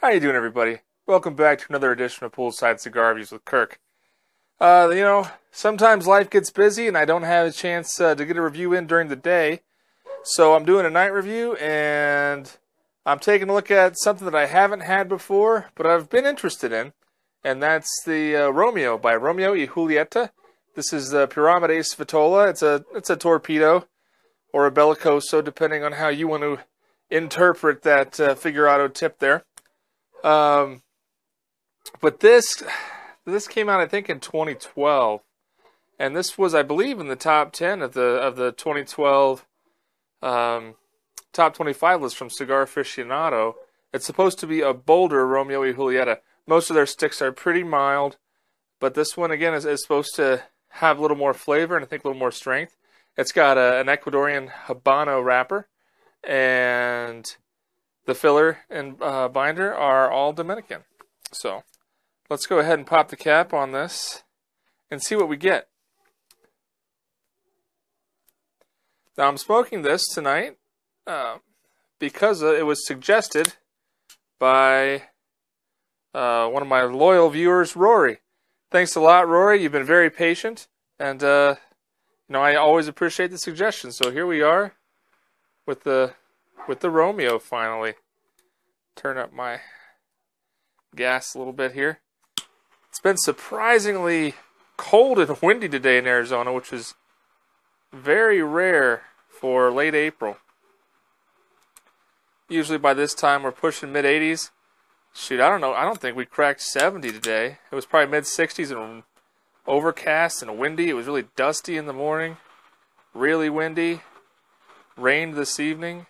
How you doing, everybody? Welcome back to another edition of Poolside Cigar Reviews with Kirk. Sometimes life gets busy and I don't have a chance to get a review in during the day. So I'm doing a night review and I'm taking a look at something that I haven't had before, but I've been interested in. And that's the Romeo by Romeo y Julieta. This is the Pyramide Sfatola. It's a torpedo or a bellicoso, depending on how you want to interpret that figurato tip there. But this came out, I think, in 2012, and this was, I believe, in the top 10 of the 2012 top 25 list from Cigar Aficionado. It's supposed to be a bolder Romeo y Julieta. Most of their sticks are pretty mild, but this one again is supposed to have a little more flavor and I think a little more strength. It's got an Ecuadorian Habano wrapper, and the filler and binder are all Dominican. So let's go ahead and pop the cap on this and see what we get. Now I'm smoking this tonight because it was suggested by one of my loyal viewers, Rory. Thanks a lot, Rory. You've been very patient, and I always appreciate the suggestions. So here we are with the Romeo finally. Turn up my gas a little bit here. It's been surprisingly cold and windy today in Arizona, which is very rare for late April. Usually by this time we're pushing mid-80s. Shoot, I don't know. I don't think we cracked 70 today. It was probably mid-60s and overcast and windy. It was really dusty in the morning. Really windy. Rained this evening.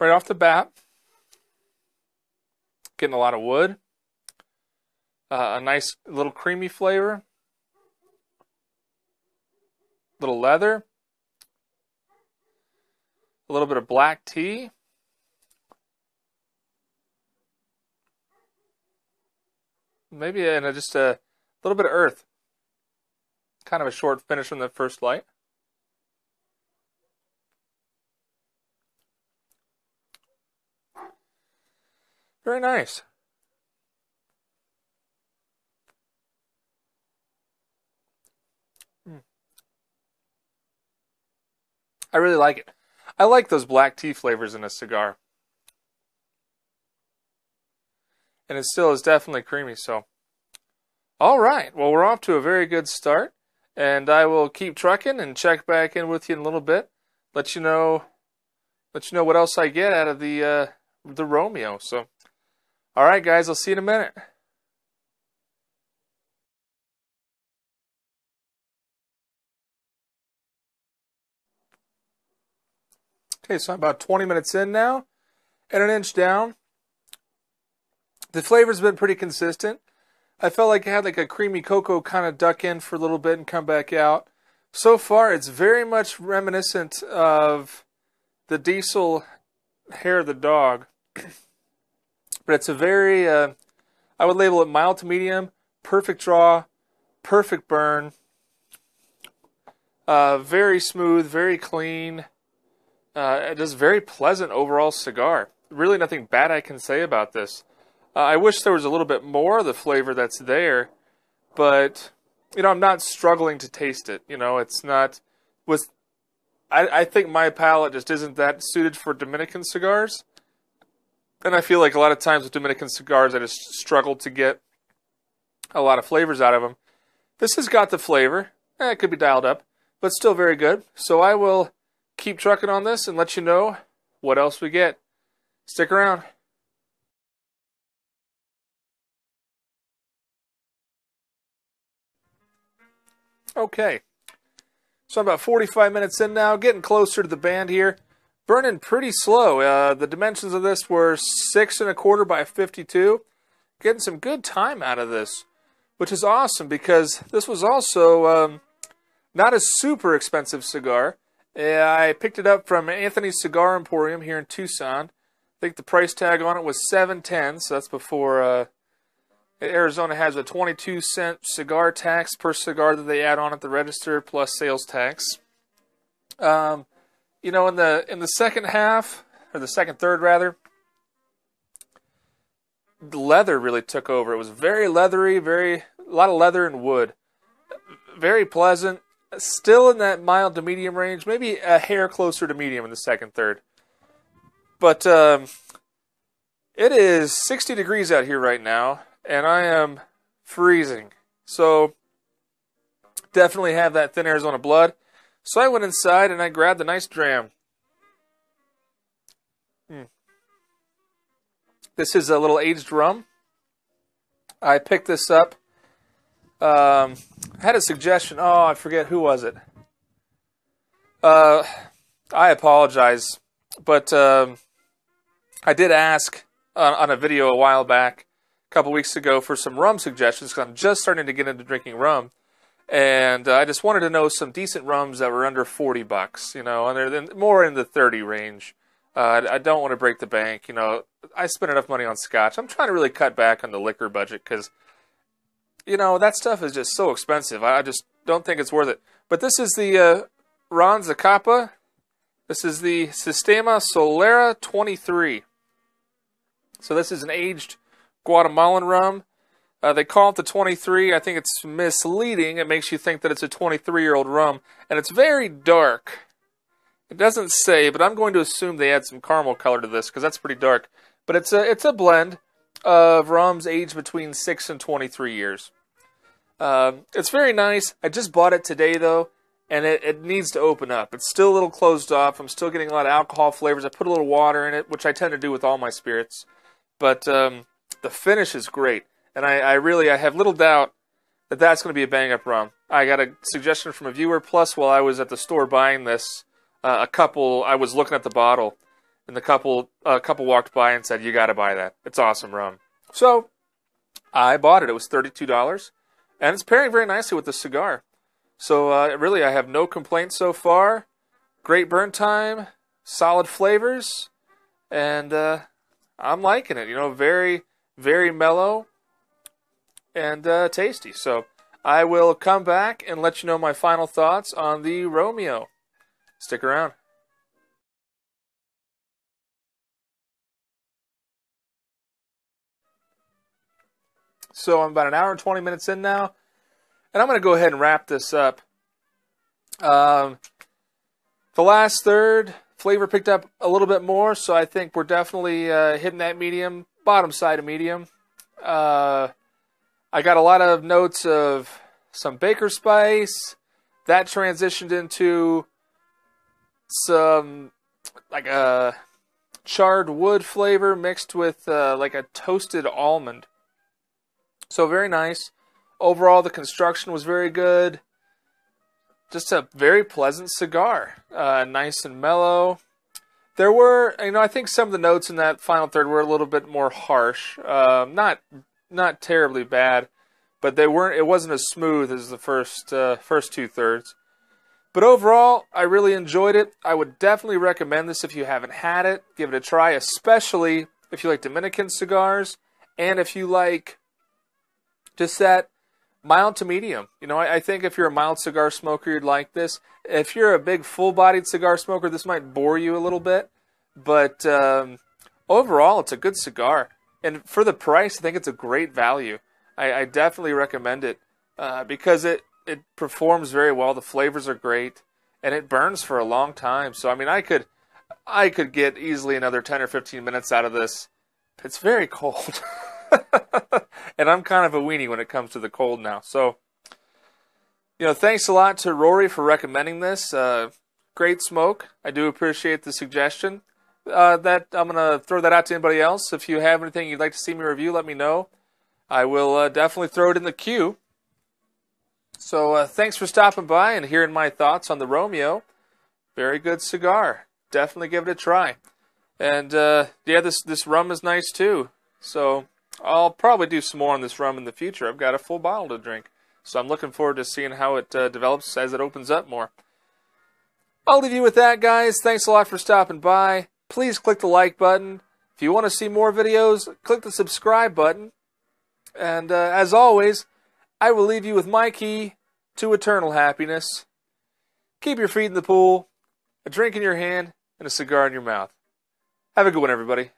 Right off the bat, getting a lot of wood, a nice little creamy flavor, little leather, a little bit of black tea, maybe just a little bit of earth. Kind of a short finish from the first light. Very nice. I really like it. I like those black tea flavors in a cigar. And it still is definitely creamy, so. All right. Well, we're off to a very good start. And I will keep trucking and check back in with you in a little bit. Let you know what else I get out of the Romeo. So, all right, guys, I'll see you in a minute. Okay, so I'm about 20 minutes in now, and an inch down. The flavor's been pretty consistent. I felt like it had like a creamy cocoa kind of duck in for a little bit and come back out. So far, it's very much reminiscent of the Diesel Hair of the Dog. But it's a very, I would label it mild to medium, perfect draw, perfect burn, very smooth, very clean, just very pleasant overall cigar. Really nothing bad I can say about this. I wish there was a little bit more of the flavor that's there, but, I'm not struggling to taste it. It's not, I think my palate just isn't that suited for Dominican cigars. And I feel like a lot of times with Dominican cigars, I just struggle to get a lot of flavors out of them. This has got the flavor. It could be dialed up, but still very good. So I will keep trucking on this and let you know what else we get. Stick around. Okay. So I'm about 45 minutes in now, getting closer to the band here. Burning pretty slow. The dimensions of this were 6 1/4 by 52. Getting some good time out of this, which is awesome because this was also not a super expensive cigar. I picked it up from Anthony's Cigar Emporium here in Tucson. I think the price tag on it was $7.10, so that's before Arizona has a 22-cent cigar tax per cigar that they add on at the register, plus sales tax. You know, in the second half, or the second third rather, the leather really took over. It was very leathery, a lot of leather and wood. Very pleasant. Still in that mild to medium range, maybe a hair closer to medium in the second third. But it is 60 degrees out here right now, and I am freezing. So definitely have that thin Arizona blood. So I went inside and I grabbed a nice dram. This is a little aged rum. I picked this up. I had a suggestion. Oh, I forget, who was it? I apologize, but I did ask on a video a while back, a couple weeks ago, for some rum suggestions because I'm just starting to get into drinking rum, and I just wanted to know some decent rums that were under $40, you know, and they're more in the 30 range. I don't want to break the bank, you know. I spend enough money on scotch. I'm trying to really cut back on the liquor budget because, you know, that stuff is just so expensive. I just don't think it's worth it. But this is the Ron Zacapa. This is the Sistema Solera 23. So this is an aged Guatemalan rum. They call it the 23. I think it's misleading. It makes you think that it's a 23-year-old rum. And it's very dark. It doesn't say, but I'm going to assume they add some caramel color to this because that's pretty dark. But it's a blend of rums aged between 6 and 23 years. It's very nice. I just bought it today, though, and it needs to open up. It's still a little closed off. I'm still getting a lot of alcohol flavors. I put a little water in it, which I tend to do with all my spirits. But the finish is great, and I have little doubt that that's going to be a bang-up rum. I got a suggestion from a viewer, plus while I was at the store buying this, I was looking at the bottle, and a couple walked by and said, "You got to buy that. It's awesome rum." So I bought it. It was $32, and it's pairing very nicely with the cigar. So really, I have no complaints so far. Great burn time, solid flavors, and I'm liking it. You know, very, very mellow and tasty. So I will come back and let you know my final thoughts on the Romeo. Stick around. So I'm about an hour and 20 minutes in now, and I'm going to go ahead and wrap this up. The last third, flavor picked up a little bit more, so I think we're definitely hitting that medium, bottom side of medium. I got a lot of notes of some baker spice. That transitioned into some like a charred wood flavor mixed with like a toasted almond. So very nice. Overall, the construction was very good. Just a very pleasant cigar. Nice and mellow. There were, you know, I think some of the notes in that final third were a little bit more harsh. Not terribly bad, but they weren't. It wasn't as smooth as the first 2/3. But overall, I really enjoyed it. I would definitely recommend this if you haven't had it. Give it a try, especially if you like Dominican cigars and if you like just that mild to medium. You know, I think if you're a mild cigar smoker, you'd like this. If you're a big full-bodied cigar smoker, this might bore you a little bit. But overall, it's a good cigar. And for the price, I think it's a great value. I definitely recommend it because it performs very well. The flavors are great, and it burns for a long time. So, I mean, I could get easily another 10 or 15 minutes out of this. It's very cold. And I'm kind of a weenie when it comes to the cold now. So, you know, thanks a lot to Rory for recommending this. Great smoke. I do appreciate the suggestion. That I'm going to throw that out to anybody else. If you have anything you'd like to see me review, let me know. I will definitely throw it in the queue. So thanks for stopping by and hearing my thoughts on the Romeo. Very good cigar. Definitely give it a try. And yeah, this rum is nice too. So I'll probably do some more on this rum in the future. I've got a full bottle to drink. So I'm looking forward to seeing how it develops as it opens up more. I'll leave you with that, guys. Thanks a lot for stopping by. Please click the like button. If you want to see more videos, click the subscribe button. And as always, I will leave you with my key to eternal happiness. Keep your feet in the pool, a drink in your hand, and a cigar in your mouth. Have a good one, everybody.